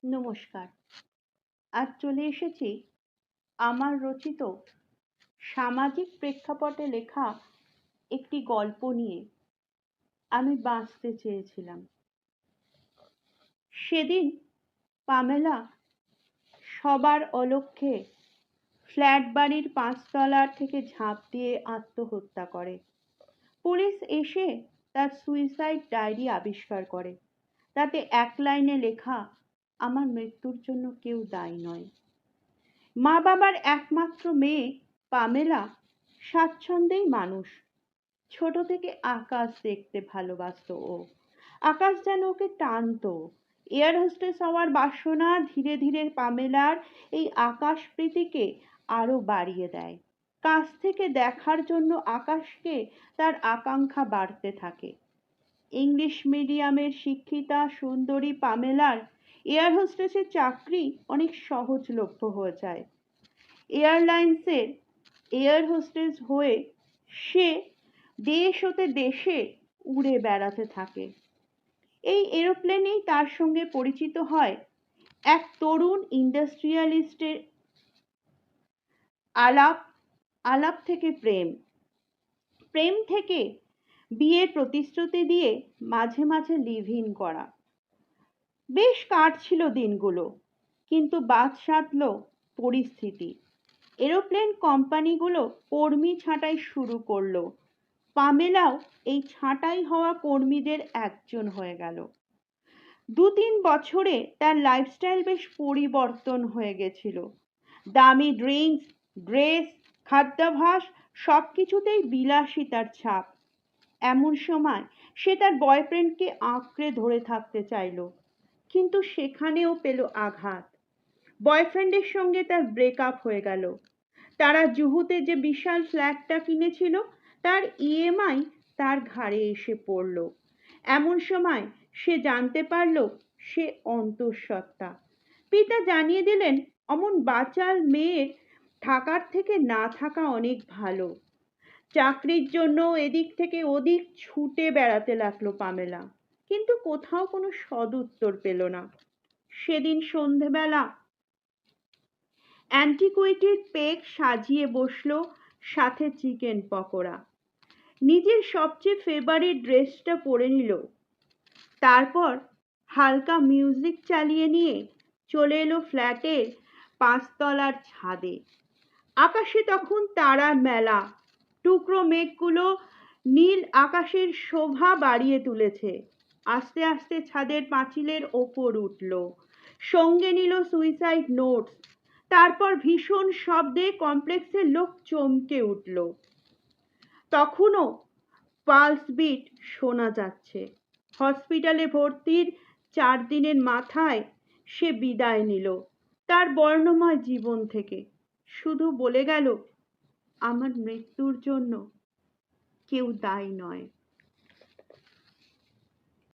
নমস্কার। আজ চলে এসেছি আমার রচিত সামাজিক প্রেক্ষাপটে লেখা একটি গল্প নিয়ে। আমি বাঁচতে চেয়েছিলাম। সেদিন পামেলা সবার অলক্ষ্যে ফ্ল্যাট বাড়ির ৫ তলার থেকে ঝাঁপ দিয়ে আত্মহত্যা করে। পুলিশ এসে তার সুইসাইড ডায়েরি আবিষ্কার করে। তাতে এক লাইনে লেখা, আমার মৃত্যুর জন্য কেউ দায়ী নয়। মা বাবার একমাত্র মেয়ে পামেলা স্বাচ্ছন্দ্যেই মানুষ। ছোট থেকে আকাশ দেখতে ভালোবাসতো ও। আকাশ যেন ওকে টানতো। এয়ার হোস্টেস হওয়ার বাসনা ধীরে ধীরে পামেলার এই আকাশ প্রীতিকে আরো বাড়িয়ে দেয়। কাছ থেকে দেখার জন্য আকাশকে তার আকাঙ্ক্ষা বাড়তে থাকে। ইংলিশ মিডিয়ামের শিক্ষিতা সুন্দরী পামেলার এয়ার হোস্টেসের চাকরি অনেক সহজলভ্য হয়ে যায়। এয়ারলাইন্সের এয়ার হোস্টেস হয়ে সে দেশ হতে দেশে উড়ে বেড়াতে থাকে। এই এরোপ্লেনেই তার সঙ্গে পরিচিত হয় এক তরুণ ইন্ডাস্ট্রিয়ালিস্টের। আলাপ আলাপ থেকে প্রেম, প্রেম থেকে বিয়ের প্রতিশ্রুতি দিয়ে মাঝে মাঝে লিভ ইন করা। বেশ কাটছিল দিনগুলো, কিন্তু বাদ সাধল পরিস্থিতি। এরোপ্লেন কোম্পানিগুলো কর্মী ছাঁটাই শুরু করলো। পামেলাও এই ছাঁটাই হওয়া কর্মীদের একজন হয়ে গেল। ২-৩ বছরে তার লাইফস্টাইল বেশ পরিবর্তন হয়ে গেছিল। দামি ড্রিঙ্কস, ড্রেস, খাদ্যাভ্যাস সবকিছুতেই বিলাসিতার ছাপ। এমন সময় সে তার বয়ফ্রেন্ডকে আঁকড়ে ধরে থাকতে চাইল, কিন্তু সেখানেও পেল আঘাত। বয়ফ্রেন্ডের সঙ্গে তার ব্রেকআপ হয়ে গেল। তারা জুহুতে যে বিশাল ফ্ল্যাটটা কিনেছিল তার ইএমআই তার ঘাড়ে এসে পড়ল। এমন সময় সে জানতে পারল সে অন্তঃসত্ত্বা। পিতা জানিয়ে দিলেন, অমন বাচাল মেয়ের থাকার থেকে না থাকা অনেক ভালো। চাকরির জন্য এদিক থেকে ওদিক ছুটে বেড়াতে লাগলো পামেলা, কিন্তু কোথাও কোনো সদুত্তর পেল না। সেদিন সন্ধেবেলা অ্যান্টিকুইটির পেক সাজিয়ে বসলো, সাথে চিকেন পকোড়া। নিজের সবচেয়ে ফেভারিট ড্রেসটা পরে নিল। তারপর হালকা মিউজিক চালিয়ে নিয়ে চলে এলো ফ্ল্যাটের ৫ তলার ছাদে। আকাশে তখন তারার মেলা। টুকরো মেঘগুলো নীল আকাশের শোভা বাড়িয়ে তুলেছে। আস্তে আস্তে ছাদের পাঁচিলের ওপর উঠল। সঙ্গে নিল সুইসাইড নোটস। তারপর ভীষণ শব্দে কমপ্লেক্সের লোক চমকে উঠল। তখনও পালস বিট শোনা যাচ্ছে। হসপিটালে ভর্তির ৪ দিনের মাথায় সে বিদায় নিল তার বর্ণময় জীবন থেকে। শুধু বলে গেল, আমার মৃত্যুর জন্য কেউ দায়ী নয়।